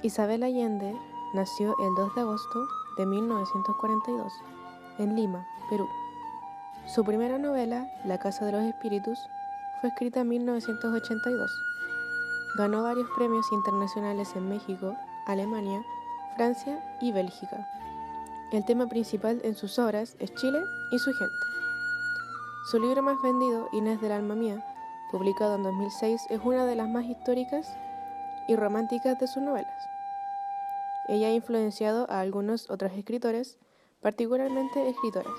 Isabel Allende nació el 2 de agosto de 1942 en Lima, Perú. Su primera novela, La Casa de los Espíritus, fue escrita en 1982. Ganó varios premios internacionales en México, Alemania, Francia y Bélgica. El tema principal en sus obras es Chile y su gente. Su libro más vendido, Inés del alma mía, publicado en 2006, es una de las más históricas y románticas de sus novelas. Ella ha influenciado a algunos otros escritores, particularmente escritoras.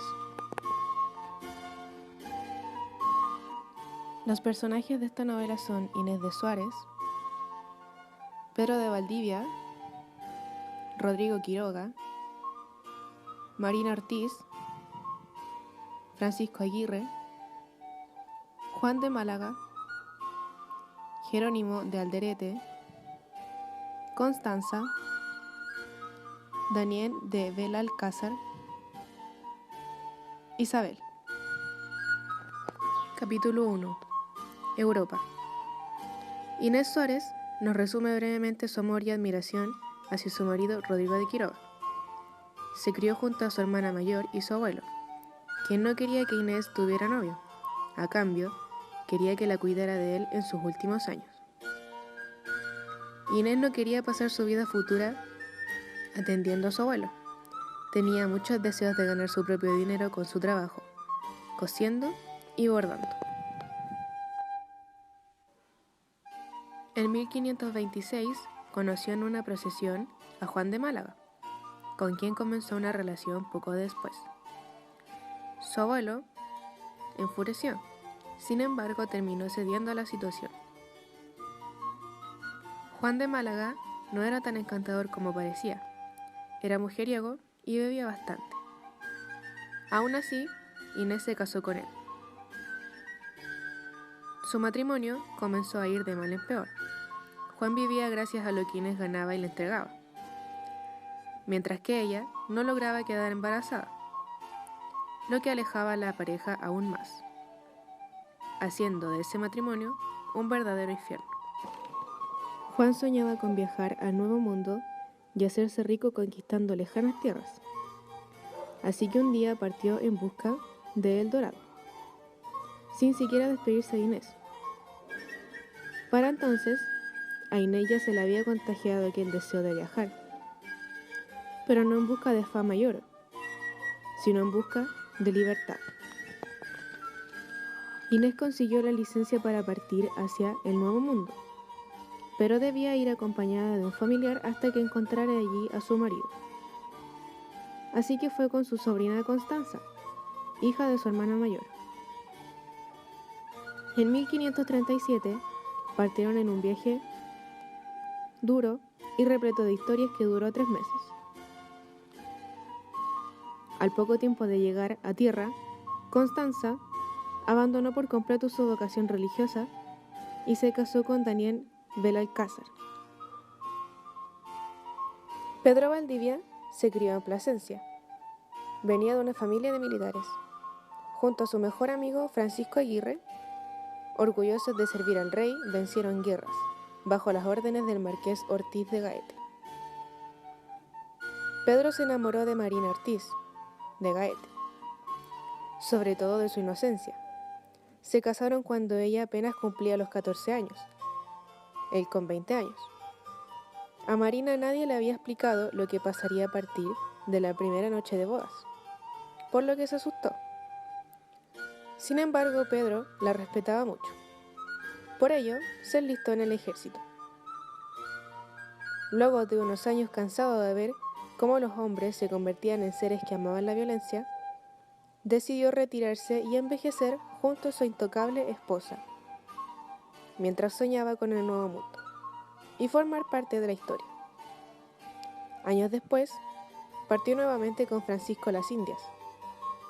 Los personajes de esta novela son Inés de Suárez, Pedro de Valdivia, Rodrigo Quiroga, Marina Ortiz, Francisco Aguirre, Juan de Málaga, Jerónimo de Alderete, Constanza, Daniel de Belalcázar, Isabel. Capítulo 1. Europa. Inés Suárez nos resume brevemente su amor y admiración hacia su marido Rodrigo de Quiroga. Se crió junto a su hermana mayor y su abuelo, quien no quería que Inés tuviera novio. A cambio, quería que la cuidara de él en sus últimos años. Inés no quería pasar su vida futura atendiendo a su abuelo. Tenía muchos deseos de ganar su propio dinero con su trabajo, cosiendo y bordando. En 1526 conoció en una procesión a Juan de Málaga, con quien comenzó una relación poco después. Su abuelo enfureció, sin embargo terminó cediendo a la situación. Juan de Málaga no era tan encantador como parecía, era mujeriego y bebía bastante. Aún así, Inés se casó con él. Su matrimonio comenzó a ir de mal en peor. Juan vivía gracias a lo que Inés ganaba y le entregaba, mientras que ella no lograba quedar embarazada, lo que alejaba a la pareja aún más, haciendo de ese matrimonio un verdadero infierno. Juan soñaba con viajar al Nuevo Mundo y hacerse rico conquistando lejanas tierras, así que un día partió en busca de El Dorado, sin siquiera despedirse de Inés. Para entonces, a Inés ya se le había contagiado aquel deseo de viajar, pero no en busca de fama y oro, sino en busca de libertad. Inés consiguió la licencia para partir hacia el Nuevo Mundo, pero debía ir acompañada de un familiar hasta que encontrara allí a su marido. Así que fue con su sobrina Constanza, hija de su hermana mayor. En 1537 partieron en un viaje duro y repleto de historias que duró 3 meses. Al poco tiempo de llegar a tierra, Constanza abandonó por completo su vocación religiosa y se casó con Daniel Belalcázar. Pedro Valdivia se crió en Plasencia. Venía de una familia de militares. Junto a su mejor amigo Francisco Aguirre, orgullosos de servir al rey, vencieron guerras, bajo las órdenes del marqués Ortiz de Gaete. Pedro se enamoró de Marina Ortiz, de Gaete, sobre todo de su inocencia. Se casaron cuando ella apenas cumplía los 14 años, él con 20 años. A Marina nadie le había explicado lo que pasaría a partir de la primera noche de bodas, por lo que se asustó. Sin embargo, Pedro la respetaba mucho. Por ello, se enlistó en el ejército. Luego de unos años cansado de ver cómo los hombres se convertían en seres que amaban la violencia, decidió retirarse y envejecer junto a su intocable esposa, mientras soñaba con el Nuevo Mundo y formar parte de la historia. Años después, partió nuevamente con Francisco a las Indias,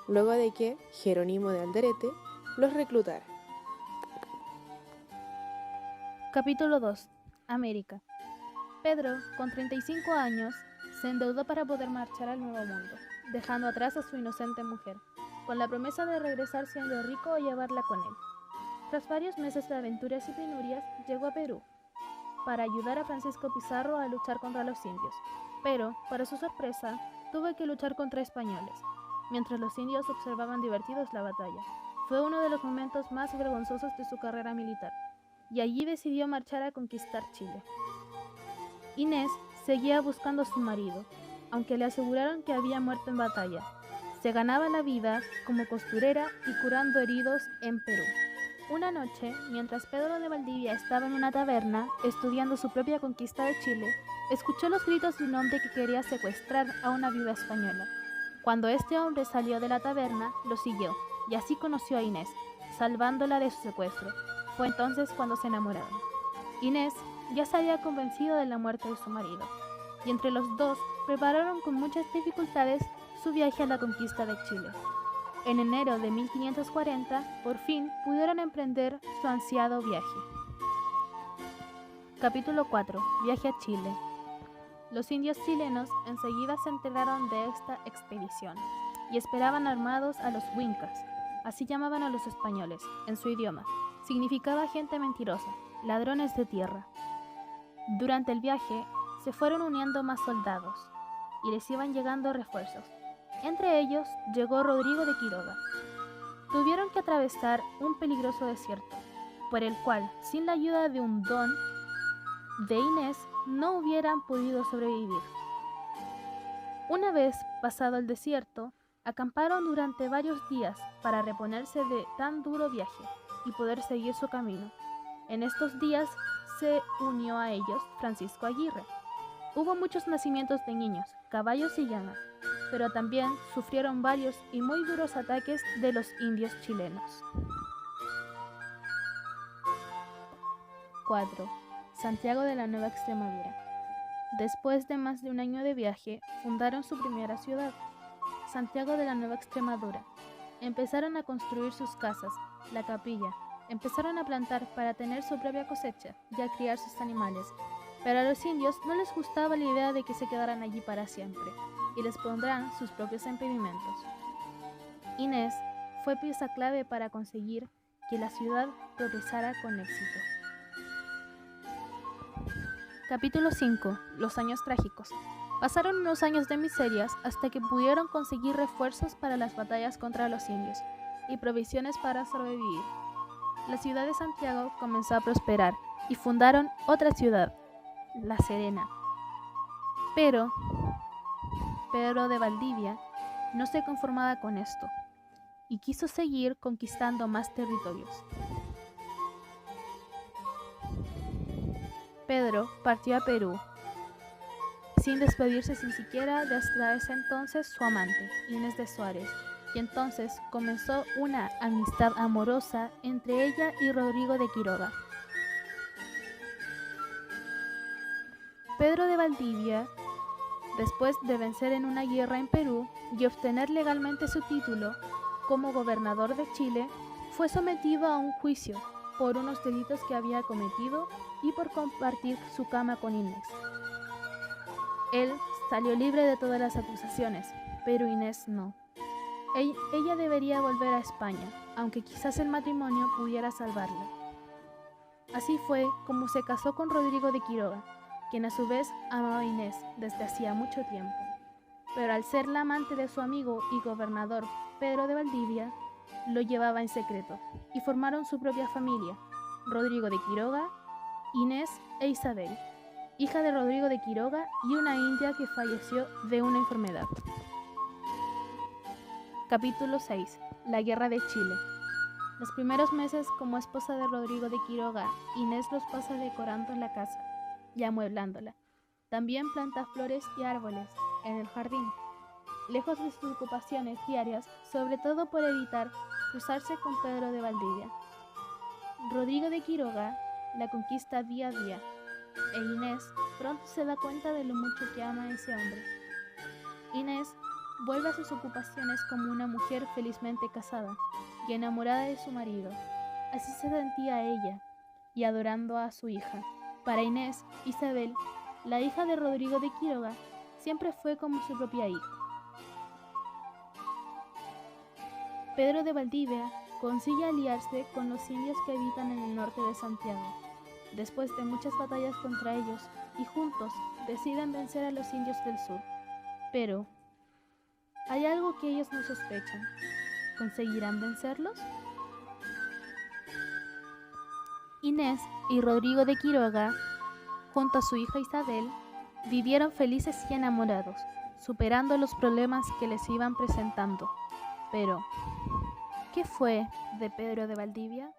luego de que Jerónimo de Alderete los reclutara. Capítulo 2. América. Pedro, con 35 años, se endeudó para poder marchar al Nuevo Mundo, dejando atrás a su inocente mujer, con la promesa de regresar siendo rico o llevarla con él. Tras varios meses de aventuras y penurias, llegó a Perú. para ayudar a Francisco Pizarro a luchar contra los indios, pero, para su sorpresa, tuvo que luchar contra españoles, mientras los indios observaban divertidos la batalla. Fue uno de los momentos más vergonzosos de su carrera militar, y allí decidió marchar a conquistar Chile. Inés seguía buscando a su marido, aunque le aseguraron que había muerto en batalla. Se ganaba la vida como costurera y curando heridos en Perú. Una noche, mientras Pedro de Valdivia estaba en una taberna estudiando su propia conquista de Chile, escuchó los gritos de un hombre que quería secuestrar a una viuda española. Cuando este hombre salió de la taberna, lo siguió, y así conoció a Inés, salvándola de su secuestro. Fue entonces cuando se enamoraron. Inés ya se había convencido de la muerte de su marido, y entre los dos prepararon con muchas dificultades su viaje a la conquista de Chile. En enero de 1540, por fin pudieron emprender su ansiado viaje. Capítulo 4. Viaje a Chile. Los indios chilenos enseguida se enteraron de esta expedición y esperaban armados a los Wincas, así llamaban a los españoles, en su idioma. Significaba gente mentirosa, ladrones de tierra. Durante el viaje se fueron uniendo más soldados y les iban llegando refuerzos. Entre ellos llegó Rodrigo de Quiroga. Tuvieron que atravesar un peligroso desierto, por el cual, sin la ayuda de un don de Inés, no hubieran podido sobrevivir. Una vez pasado el desierto, acamparon durante varios días para reponerse de tan duro viaje y poder seguir su camino. En estos días se unió a ellos Francisco Aguirre. Hubo muchos nacimientos de niños, caballos y llamas, pero también sufrieron varios y muy duros ataques de los indios chilenos. 4. Santiago de la Nueva Extremadura. Después de más de un año de viaje, fundaron su primera ciudad, Santiago de la Nueva Extremadura. Empezaron a construir sus casas, la capilla, empezaron a plantar para tener su propia cosecha y a criar sus animales, pero a los indios no les gustaba la idea de que se quedaran allí para siempre, y les pondrán sus propios impedimentos. Inés fue pieza clave para conseguir que la ciudad progresara con éxito. Capítulo 5. Los años trágicos. Pasaron unos años de miserias hasta que pudieron conseguir refuerzos para las batallas contra los indios y provisiones para sobrevivir. La ciudad de Santiago comenzó a prosperar y fundaron otra ciudad, La Serena. Pero Pedro de Valdivia no se conformaba con esto y quiso seguir conquistando más territorios. Pedro partió a Perú, sin despedirse siquiera de hasta ese entonces su amante, Inés de Suárez, y entonces comenzó una amistad amorosa entre ella y Rodrigo de Quiroga. Pedro de Valdivia, después de vencer en una guerra en Perú y obtener legalmente su título como gobernador de Chile, fue sometido a un juicio por unos delitos que había cometido y por compartir su cama con Inés. Él salió libre de todas las acusaciones, pero Inés no. Ella debería volver a España, aunque quizás el matrimonio pudiera salvarla. Así fue como se casó con Rodrigo de Quiroga, quien a su vez amaba a Inés desde hacía mucho tiempo. Pero al ser la amante de su amigo y gobernador Pedro de Valdivia, lo llevaba en secreto, y formaron su propia familia, Rodrigo de Quiroga, Inés e Isabel, hija de Rodrigo de Quiroga y una india que falleció de una enfermedad. Capítulo 6. La Guerra de Chile. Los primeros meses como esposa de Rodrigo de Quiroga, Inés los pasa decorando la casa y amueblándola. También planta flores y árboles en el jardín, lejos de sus ocupaciones diarias, sobre todo por evitar cruzarse con Pedro de Valdivia. Rodrigo de Quiroga la conquista día a día, e Inés pronto se da cuenta de lo mucho que ama a ese hombre. Inés vuelve a sus ocupaciones como una mujer felizmente casada y enamorada de su marido. Así se sentía ella, y adorando a su hija. Para Inés, Isabel, la hija de Rodrigo de Quiroga, siempre fue como su propia hija. Pedro de Valdivia consigue aliarse con los indios que habitan en el norte de Santiago. después de muchas batallas contra ellos, y juntos deciden vencer a los indios del sur. Pero hay algo que ellos no sospechan. ¿Conseguirán vencerlos? Inés y Rodrigo de Quiroga, junto a su hija Isabel, vivieron felices y enamorados, superando los problemas que les iban presentando. Pero, ¿qué fue de Pedro de Valdivia?